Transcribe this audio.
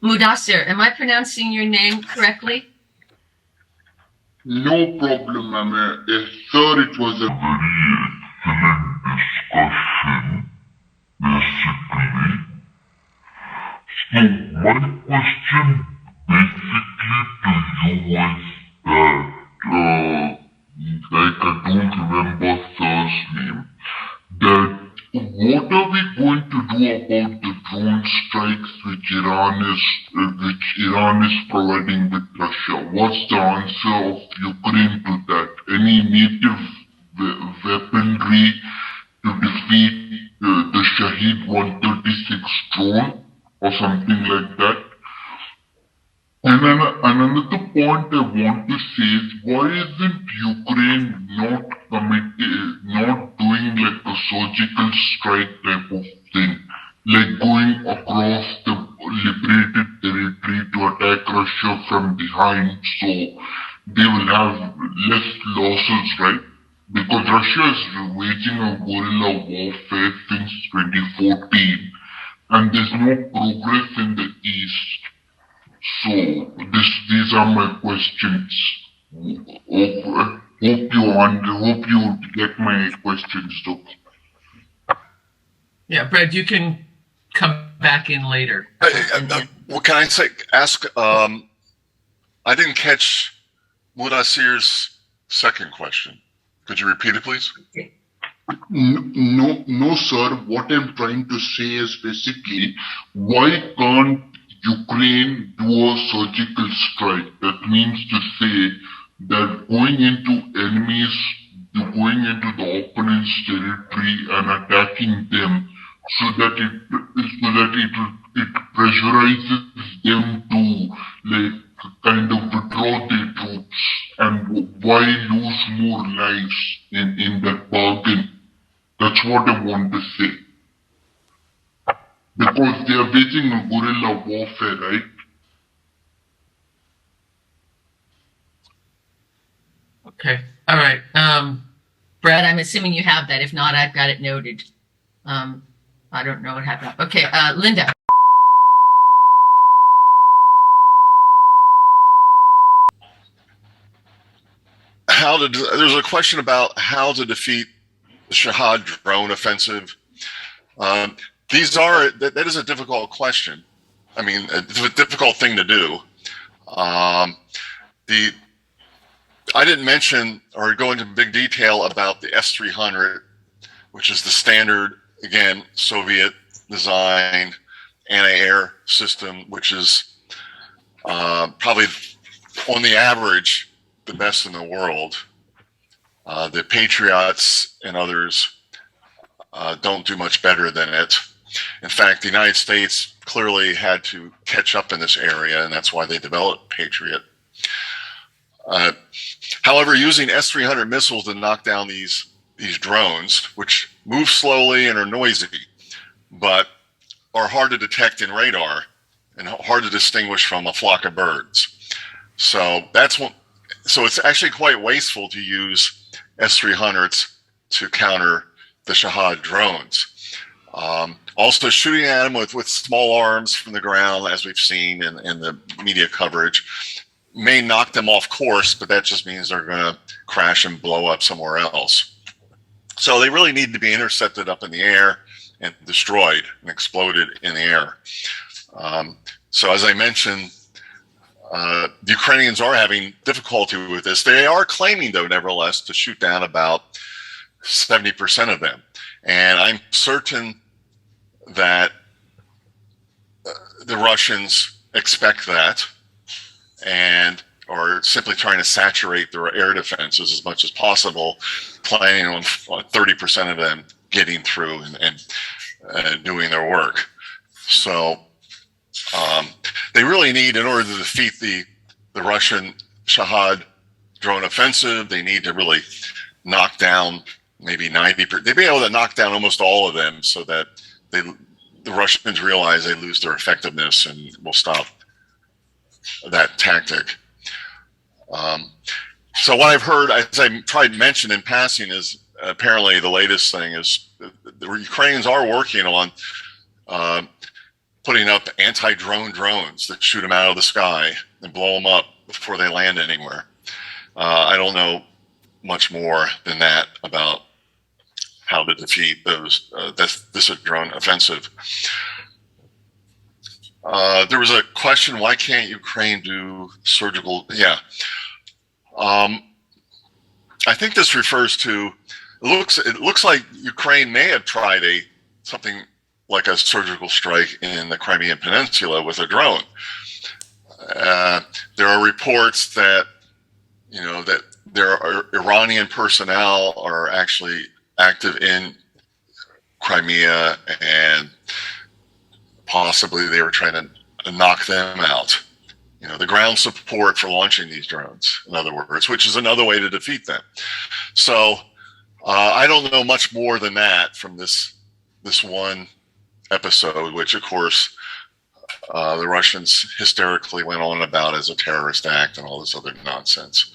Mudassir, am I pronouncing your name correctly? No problem, ma'am. Yes, sir, it was a very excellent discussion, basically. So, my question basically to you is that, like I don't remember sir's name, that what are we going to do about the drone strikes which Iran is providing with Russia? What's the answer of Ukraine to that? Any native weaponry to defeat the Shahid 136 drone or something like that? Another point I want to say is why isn't Ukraine not doing like a surgical strike type of thing, like going across the liberated territory to attack Russia from behind, so they will have less losses, right? Because Russia is waging a guerrilla warfare since 2014, and there's no progress in the east. So these are my questions. Hope you get my questions though. Yeah, Brad, you can come back in later. What can I say? Ask. I didn't catch Mudassir's second question. Could you repeat it, please? No, sir. What I'm trying to say is basically, why can't Ukraine do a surgical strike? That means to say that going into the opponent's territory and attacking them, so that it pressurizes them to like kind of withdraw their troops, and why lose more lives in that bargain? That's what I want to say. Because they are waging a guerrilla warfare, right? Okay. All right. Brad, I'm assuming you have that. If not, I've got it noted. I don't know what happened. Okay. Linda. There's a question about how to defeat the Shahad drone offensive. That is a difficult question. I mean, it's a difficult thing to do. I didn't mention or go into big detail about the S-300, which is the standard, again, Soviet designed anti-air system, which is probably on the average the best in the world. The Patriots and others don't do much better than it. In fact, the United States clearly had to catch up in this area, and that's why they developed Patriot. However, using S-300 missiles to knock down these drones, which move slowly and are noisy, but are hard to detect in radar and hard to distinguish from a flock of birds. So it's actually quite wasteful to use S-300s to counter the Shahad drones. Also, shooting at them with small arms from the ground, as we've seen in the media coverage, may knock them off course, but that just means they're going to crash and blow up somewhere else. So they really need to be intercepted up in the air and destroyed and exploded in the air. So as I mentioned, the Ukrainians are having difficulty with this. They are claiming, though, nevertheless, to shoot down about 70% of them. And I'm certain that the Russians expect that and are simply trying to saturate their air defenses as much as possible, planning on 30% of them getting through and doing their work. So they really need, in order to defeat the Russian Shahad drone offensive, they need to really knock down maybe 90%. They'd be able to knock down almost all of them so that the Russians realize they lose their effectiveness and will stop that tactic. So what I've heard, as I tried to mention in passing, is apparently the latest thing is the Ukrainians are working on putting up anti-drone drones that shoot them out of the sky and blow them up before they land anywhere. I don't know much more than that about how to defeat those this drone offensive. There was a question: why can't Ukraine do surgical? Yeah, I think this refers to. It looks like Ukraine may have tried something like a surgical strike in the Crimean Peninsula with a drone. There are reports that that there are Iranian personnel are actually active in Crimea, and possibly they were trying to knock them out. The ground support for launching these drones, in other words, which is another way to defeat them. So I don't know much more than that from this one episode, which of course the Russians hysterically went on about as a terrorist act and all this other nonsense.